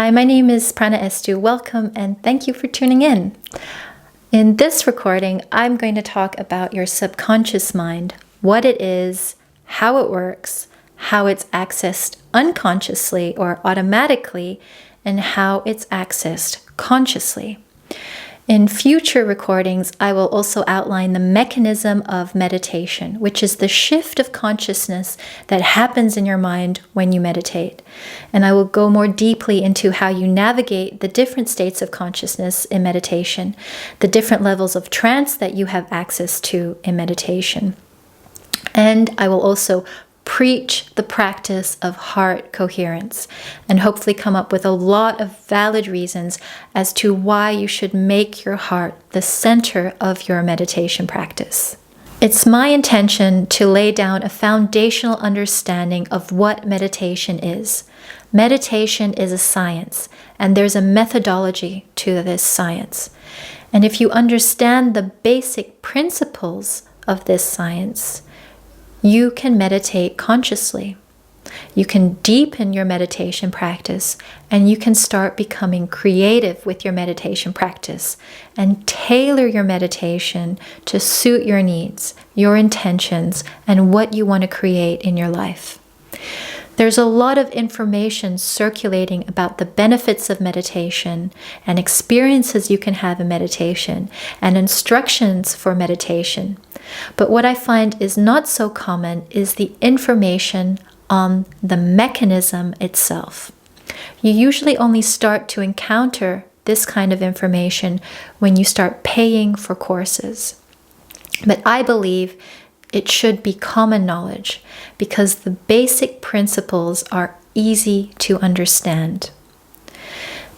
Hi, my name is Prana Estu. Welcome and thank you for tuning in. In this recording, I'm going to talk about your subconscious mind, what it is, how it works, how it's accessed unconsciously or automatically, and how it's accessed consciously. In future recordings, I will also outline the mechanism of meditation, which is the shift of consciousness that happens in your mind when you meditate. And I will go more deeply into how you navigate the different states of consciousness in meditation, the different levels of trance that you have access to in meditation. And I will also preach the practice of heart coherence and hopefully come up with a lot of valid reasons as to why you should make your heart the center of your meditation practice. It's my intention to lay down a foundational understanding of what meditation is. Meditation is a science, and there's a methodology to this science. And if you understand the basic principles of this science, you can meditate consciously. You can deepen your meditation practice, and you can start becoming creative with your meditation practice and tailor your meditation to suit your needs, your intentions, and what you want to create in your life. There's a lot of information circulating about the benefits of meditation and experiences you can have in meditation and instructions for meditation. But what I find is not so common is the information on the mechanism itself. You usually only start to encounter this kind of information when you start paying for courses. But I believe it should be common knowledge because the basic principles are easy to understand.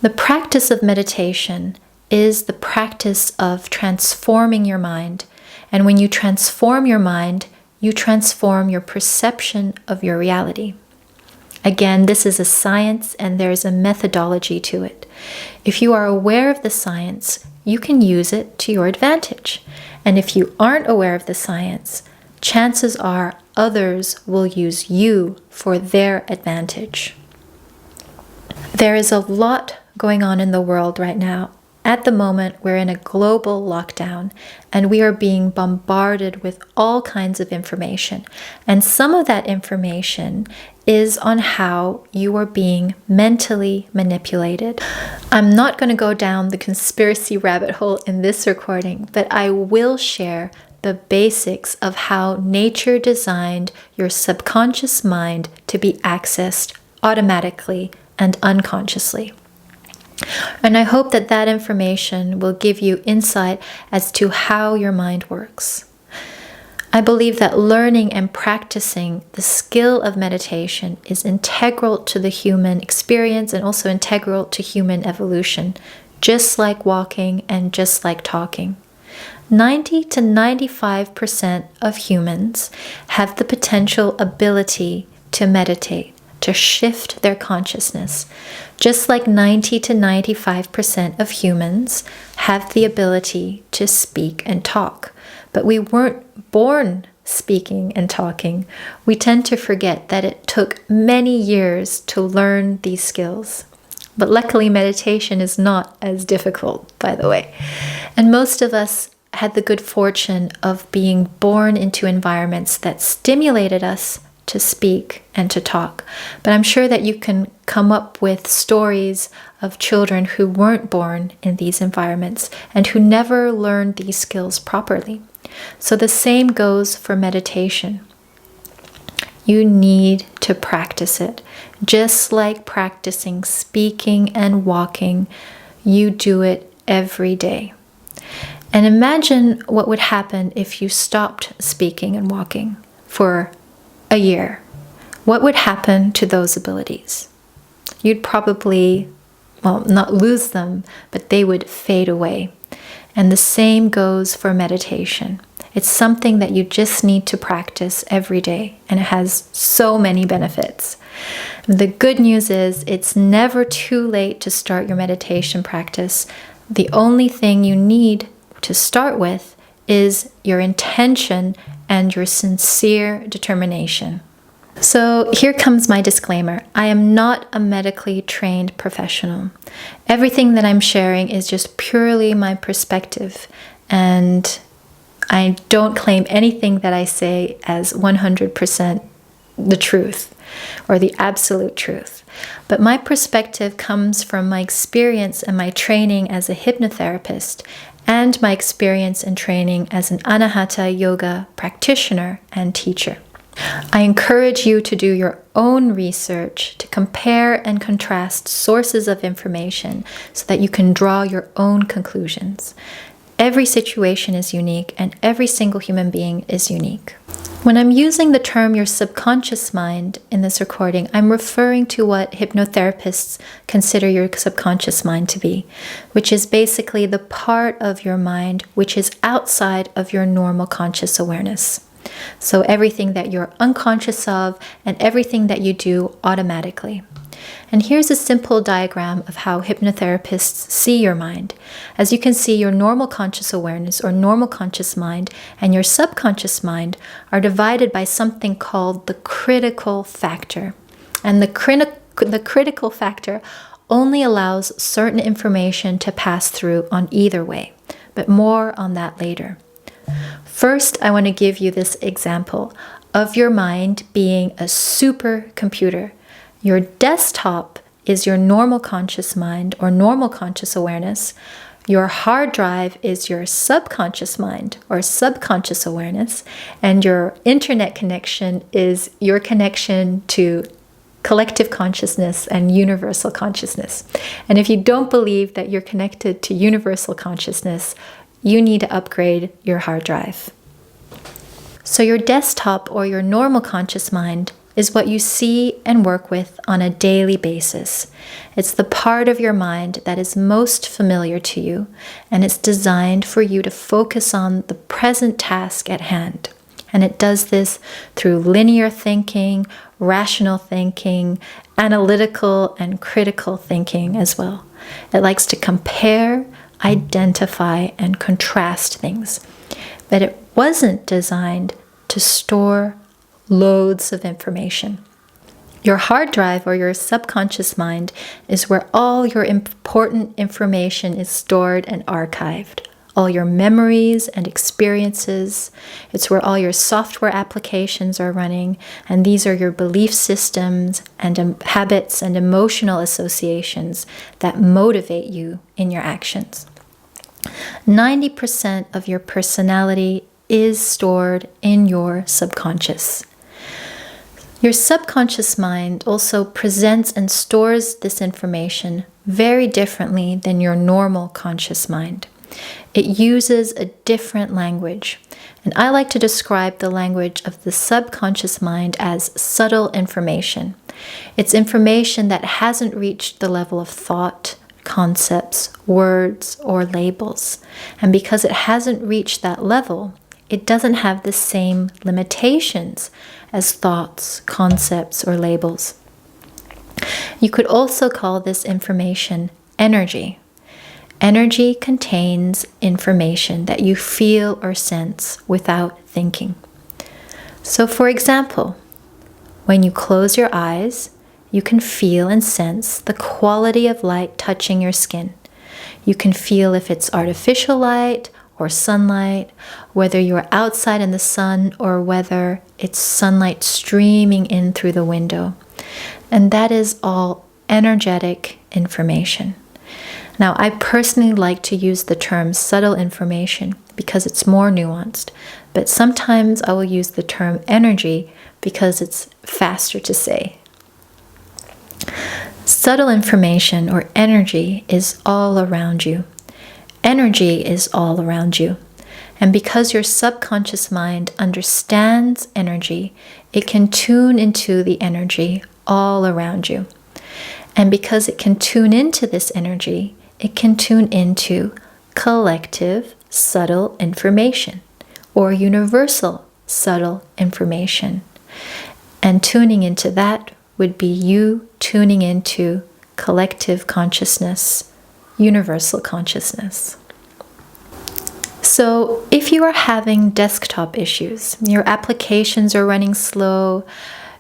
The practice of meditation is the practice of transforming your mind. And when you transform your mind, you transform your perception of your reality. Again, this is a science and there's a methodology to it. If you are aware of the science, you can use it to your advantage. And if you aren't aware of the science, chances are others will use you for their advantage. There is a lot going on in the world right now. At the moment, we're in a global lockdown and we are being bombarded with all kinds of information. And some of that information is on how you are being mentally manipulated. I'm not going to go down the conspiracy rabbit hole in this recording, but I will share the basics of how nature designed your subconscious mind to be accessed automatically and unconsciously. And I hope that that information will give you insight as to how your mind works. I believe that learning and practicing the skill of meditation is integral to the human experience and also integral to human evolution, just like walking and just like talking. 90 to 95% of humans have the potential ability to meditate, to shift their consciousness, just like 90 to 95% of humans have the ability to speak and talk. But we weren't born speaking and talking. We tend to forget that it took many years to learn these skills. But luckily, meditation is not as difficult, by the way. And most of us had the good fortune of being born into environments that stimulated us to speak and to talk. But I'm sure that you can come up with stories of children who weren't born in these environments and who never learned these skills properly. So the same goes for meditation. You need to practice it. Just like practicing speaking and walking, you do it every day. And imagine what would happen if you stopped speaking and walking for a year. What would happen to those abilities? You'd probably, not lose them, but they would fade away. And the same goes for meditation. It's something that you just need to practice every day, and it has so many benefits. The good news is it's never too late to start your meditation practice. The only thing you need to start with is your intention and your sincere determination. So here comes my disclaimer. I am not a medically trained professional. Everything that I'm sharing is just purely my perspective, and I don't claim anything that I say as 100% the truth or the absolute truth. But my perspective comes from my experience and my training as a hypnotherapist and my experience and training as an Anahata yoga practitioner and teacher. I encourage you to do your own research, to compare and contrast sources of information so that you can draw your own conclusions. Every situation is unique and every single human being is unique. When I'm using the term your subconscious mind in this recording, I'm referring to what hypnotherapists consider your subconscious mind to be, which is basically the part of your mind which is outside of your normal conscious awareness. So everything that you're unconscious of and everything that you do automatically. And here's a simple diagram of how hypnotherapists see your mind. As you can see, your normal conscious awareness or normal conscious mind and your subconscious mind are divided by something called the critical factor. And the critical factor only allows certain information to pass through on either way, but more on that later. First, I want to give you this example of your mind being a supercomputer. Your desktop is your normal conscious mind or normal conscious awareness. Your hard drive is your subconscious mind or subconscious awareness. And your internet connection is your connection to collective consciousness and universal consciousness. And if you don't believe that you're connected to universal consciousness, you need to upgrade your hard drive. So your desktop or your normal conscious mind is what you see and work with on a daily basis. It's the part of your mind that is most familiar to you, and it's designed for you to focus on the present task at hand. And it does this through linear thinking, rational thinking, analytical and critical thinking as well. It likes to compare, identify, and contrast things. But it wasn't designed to store loads of information. Your hard drive or your subconscious mind is where all your important information is stored and archived. All your memories and experiences. It's where all your software applications are running, and these are your belief systems and habits and emotional associations that motivate you in your actions. 90% of your personality is stored in your subconscious. Your subconscious mind also presents and stores this information very differently than your normal conscious mind. It uses a different language, and I like to describe the language of the subconscious mind as subtle information. It's information that hasn't reached the level of thought, concepts, words, or labels. And because it hasn't reached that level, it doesn't have the same limitations as thoughts, concepts, or labels. You could also call this information energy. Energy contains information that you feel or sense without thinking. So, for example, when you close your eyes, you can feel and sense the quality of light touching your skin. You can feel if it's artificial light or sunlight, whether you're outside in the sun or whether it's sunlight streaming in through the window. And that is all energetic information. Now, I personally like to use the term subtle information because it's more nuanced, but sometimes I will use the term energy because it's faster to say. Subtle information or energy is all around you. Energy is all around you. And because your subconscious mind understands energy, it can tune into the energy all around you. And because it can tune into this energy, it can tune into collective subtle information or universal subtle information. And tuning into that would be you tuning into collective consciousness, universal consciousness. So if you are having desktop issues, your applications are running slow,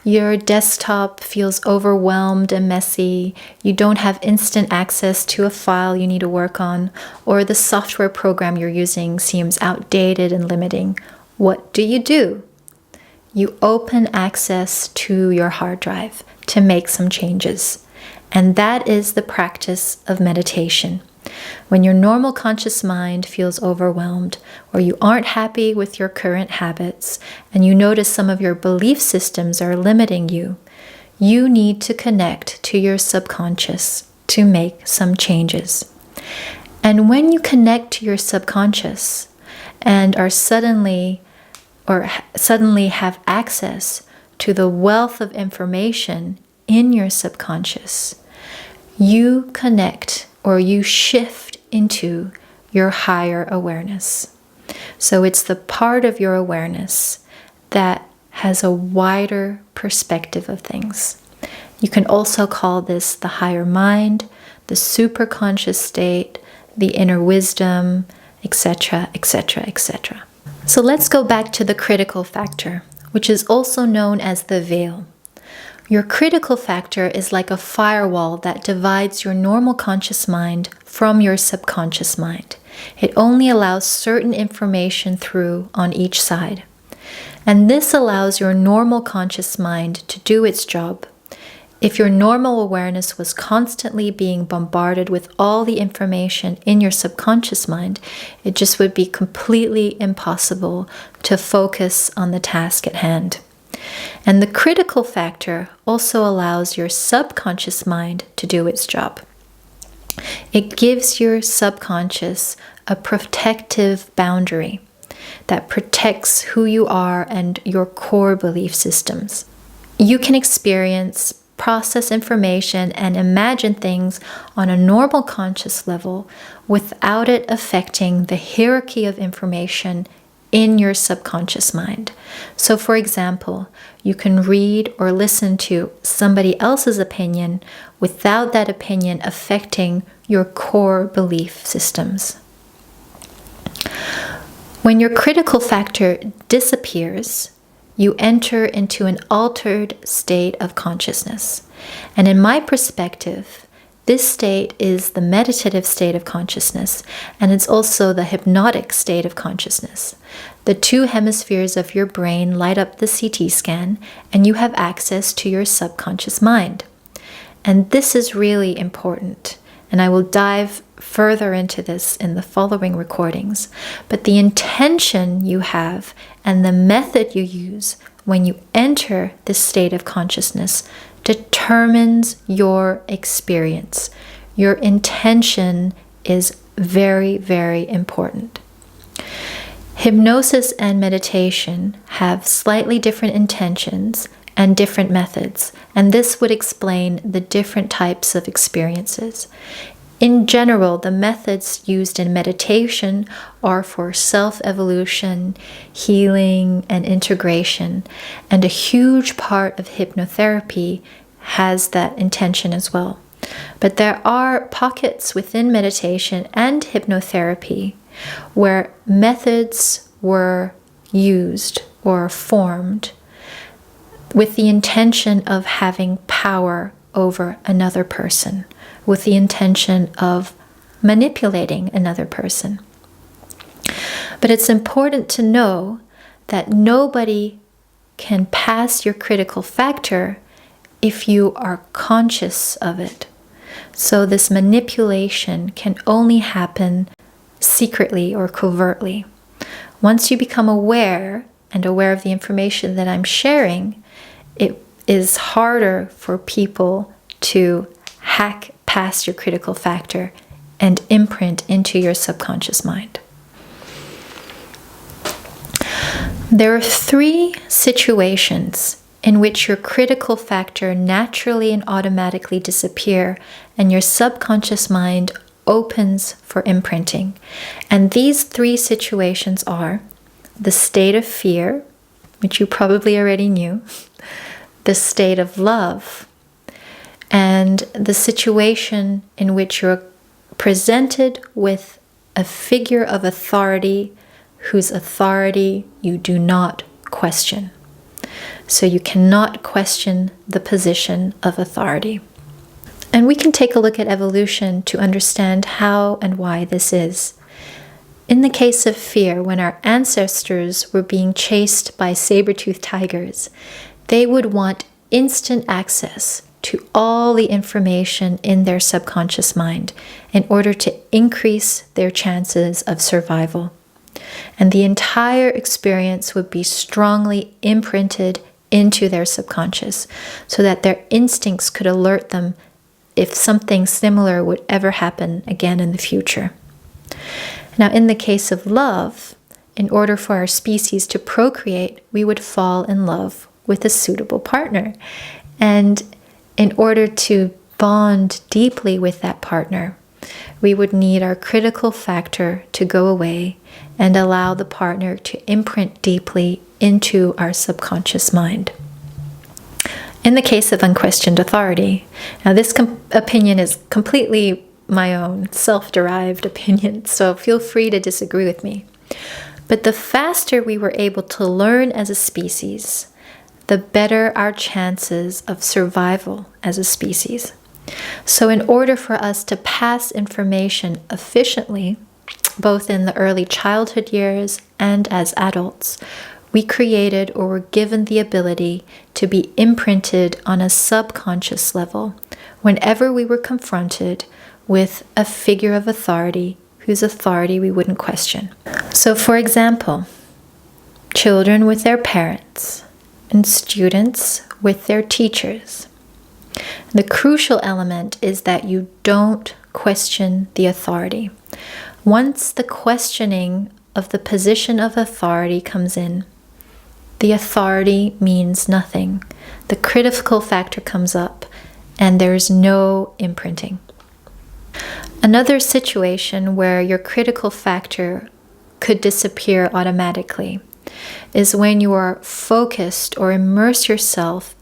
Your desktop feels overwhelmed and messy. You don't have instant access to a file you need to work on, or the software program you're using seems outdated and limiting. What do? You open access to your hard drive to make some changes. And that is the practice of meditation. When your normal conscious mind feels overwhelmed, or you aren't happy with your current habits, and you notice some of your belief systems are limiting you, you need to connect to your subconscious to make some changes. And when you connect to your subconscious and are suddenly have access to the wealth of information in your subconscious, you connect or you shift into your higher awareness. So it's the part of your awareness that has a wider perspective of things. You can also call this the higher mind, the superconscious state, the inner wisdom, etc., etc., etc. So let's go back to the critical factor, which is also known as the veil. Your critical factor is like a firewall that divides your normal conscious mind from your subconscious mind. It only allows certain information through on each side. And this allows your normal conscious mind to do its job. If your normal awareness was constantly being bombarded with all the information in your subconscious mind, it just would be completely impossible to focus on the task at hand. And the critical factor also allows your subconscious mind to do its job. It gives your subconscious a protective boundary that protects who you are and your core belief systems. You can experience, process information, and imagine things on a normal conscious level without it affecting the hierarchy of information in your subconscious mind. So for example, you can read or listen to somebody else's opinion without that opinion affecting your core belief systems. When your critical factor disappears, you enter into an altered state of consciousness. And in my perspective, this state is the meditative state of consciousness, and it's also the hypnotic state of consciousness. The two hemispheres of your brain light up the CT scan, and you have access to your subconscious mind. And this is really important, and I will dive further into this in the following recordings. But the intention you have and the method you use when you enter this state of consciousness determines your experience. Your intention is very, very important. Hypnosis and meditation have slightly different intentions and different methods, and this would explain the different types of experiences. In general, the methods used in meditation are for self-evolution, healing, and integration, and a huge part of hypnotherapy has that intention as well. But there are pockets within meditation and hypnotherapy where methods were used or formed with the intention of having power over another person, with the intention of manipulating another person. But it's important to know that nobody can pass your critical factor if you are conscious of it. So this manipulation can only happen secretly or covertly. Once you become aware and aware of the information that I'm sharing, it is harder for people to hack past your critical factor and imprint into your subconscious mind. There are 3 situations in which your critical factor naturally and automatically disappear and your subconscious mind opens for imprinting. And these 3 situations are the state of fear, which you probably already knew, the state of love, and the situation in which you're presented with a figure of authority whose authority you do not question. So you cannot question the position of authority. And we can take a look at evolution to understand how and why this is. In the case of fear, when our ancestors were being chased by saber-toothed tigers, they would want instant access to all the information in their subconscious mind in order to increase their chances of survival. And the entire experience would be strongly imprinted into their subconscious so that their instincts could alert them if something similar would ever happen again in the future. Now, in the case of love, in order for our species to procreate, we would fall in love with a suitable partner. And in order to bond deeply with that partner, we would need our critical factor to go away and allow the partner to imprint deeply into our subconscious mind. In the case of unquestioned authority, now this opinion is completely my own self-derived opinion, so feel free to disagree with me. But the faster we were able to learn as a species, the better our chances of survival as a species. So in order for us to pass information efficiently, both in the early childhood years and as adults, we created or were given the ability to be imprinted on a subconscious level whenever we were confronted with a figure of authority whose authority we wouldn't question. So for example, children with their parents and students with their teachers. The crucial element is that you don't question the authority. Once the questioning of the position of authority comes in, the authority means nothing. The critical factor comes up, and there's no imprinting. Another situation where your critical factor could disappear automatically is when you are focused or immerse yourself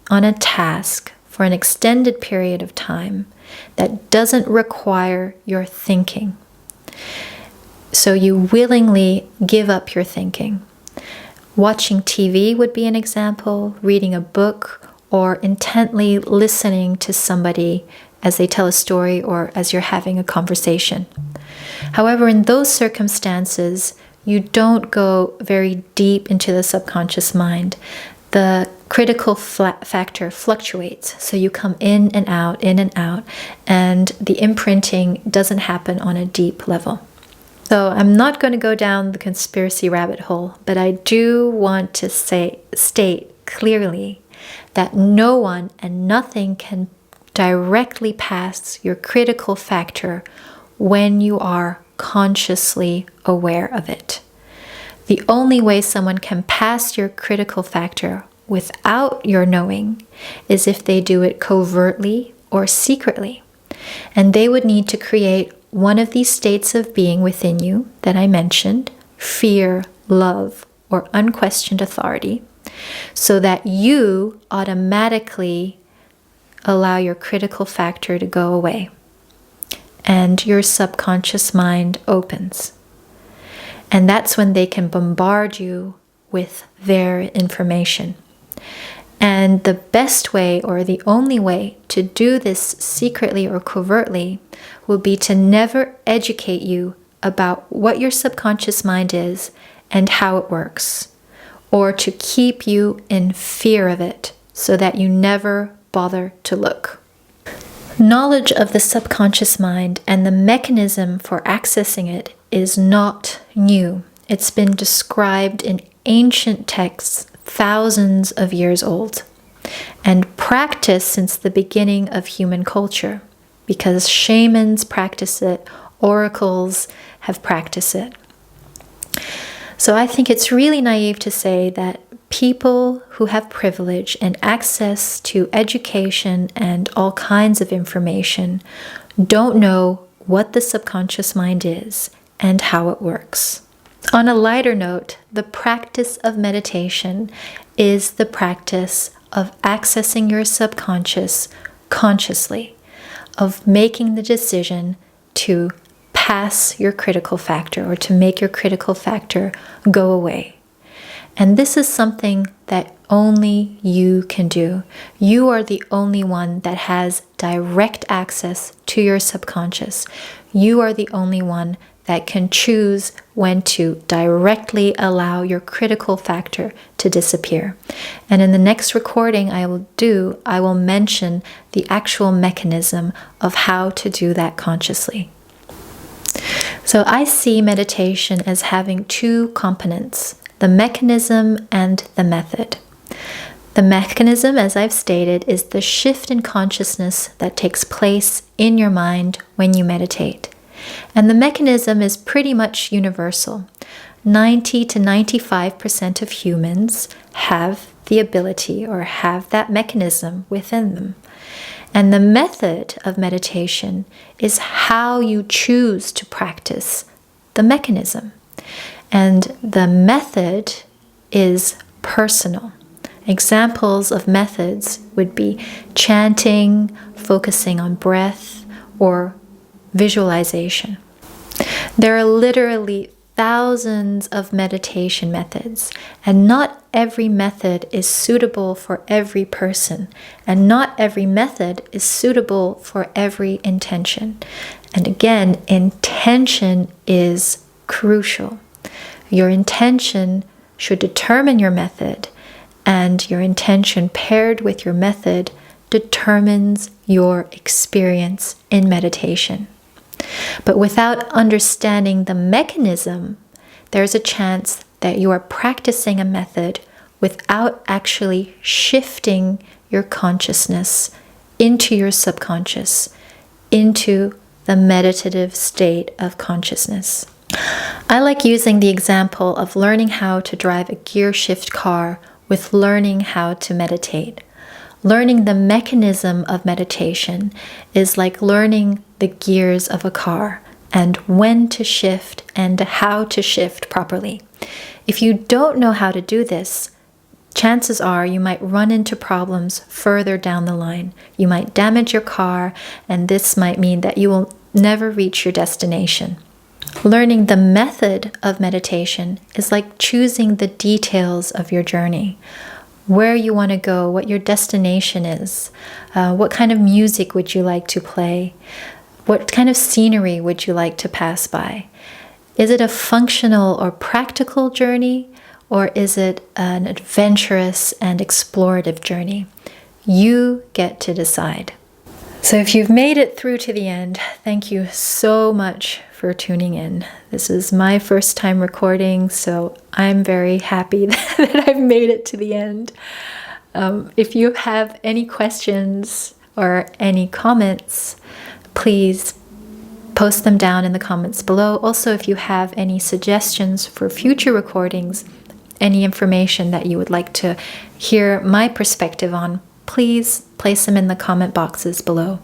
on a task for an extended period of time that doesn't require your thinking. So you willingly give up your thinking. Watching TV would be an example, reading a book, or intently listening to somebody as they tell a story or as you're having a conversation. However, in those circumstances, you don't go very deep into the subconscious mind. The critical factor fluctuates, so you come in and out, and the imprinting doesn't happen on a deep level. So I'm not going to go down the conspiracy rabbit hole, but I do want to state clearly that no one and nothing can directly pass your critical factor when you are consciously aware of it. The only way someone can pass your critical factor without your knowing is if they do it covertly or secretly. And they would need to create one of these states of being within you that I mentioned, fear, love, or unquestioned authority, so that you automatically allow your critical factor to go away and your subconscious mind opens. And that's when they can bombard you with their information. And the best way, or the only way, to do this secretly or covertly will be to never educate you about what your subconscious mind is and how it works, or to keep you in fear of it so that you never bother to look. Knowledge of the subconscious mind and the mechanism for accessing it is not new. It's been described in ancient texts thousands of years old and practiced since the beginning of human culture, because shamans practice it, oracles have practiced it. So I think it's really naive to say that people who have privilege and access to education and all kinds of information don't know what the subconscious mind is and how it works. On a lighter note, the practice of meditation is the practice of accessing your subconscious consciously, of making the decision to pass your critical factor or to make your critical factor go away. And this is something that only you can do. You are the only one that has direct access to your subconscious. You are the only one that can choose when to directly allow your critical factor to disappear. And in the next recording I will mention the actual mechanism of how to do that consciously. So I see meditation as having two components, the mechanism and the method. The mechanism, as I've stated, is the shift in consciousness that takes place in your mind when you meditate. And the mechanism is pretty much universal. 90 to 95% of humans have the ability or have that mechanism within them. And the method of meditation is how you choose to practice the mechanism. And the method is personal. Examples of methods would be chanting, focusing on breath, or visualization. There are literally thousands of meditation methods, and not every method is suitable for every person, and not every method is suitable for every intention. And again, intention is crucial. Your intention should determine your method, and your intention paired with your method determines your experience in meditation. But without understanding the mechanism, there's a chance that you are practicing a method without actually shifting your consciousness into your subconscious, into the meditative state of consciousness. I like using the example of learning how to drive a gear shift car with learning how to meditate. Learning the mechanism of meditation is like learning the gears of a car and when to shift and how to shift properly. If you don't know how to do this, chances are you might run into problems further down the line. You might damage your car, and this might mean that you will never reach your destination. Learning the method of meditation is like choosing the details of your journey. Where you want to go, what your destination is, what kind of music would you like to play, what kind of scenery would you like to pass by. Is it a functional or practical journey, or is it an adventurous and explorative journey? You get to decide. So if you've made it through to the end, thank you so much for tuning in. This is my first time recording, so I'm very happy that I've made it to the end. If you have any questions or any comments, please post them down in the comments below. Also, if you have any suggestions for future recordings, any information that you would like to hear my perspective on, please place them in the comment boxes below.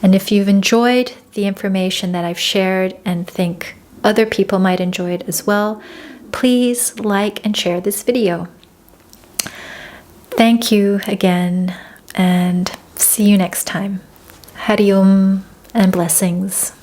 And if you've enjoyed the information that I've shared and think other people might enjoy it as well, please like and share this video. Thank you again, and see you next time. Hari Om and blessings.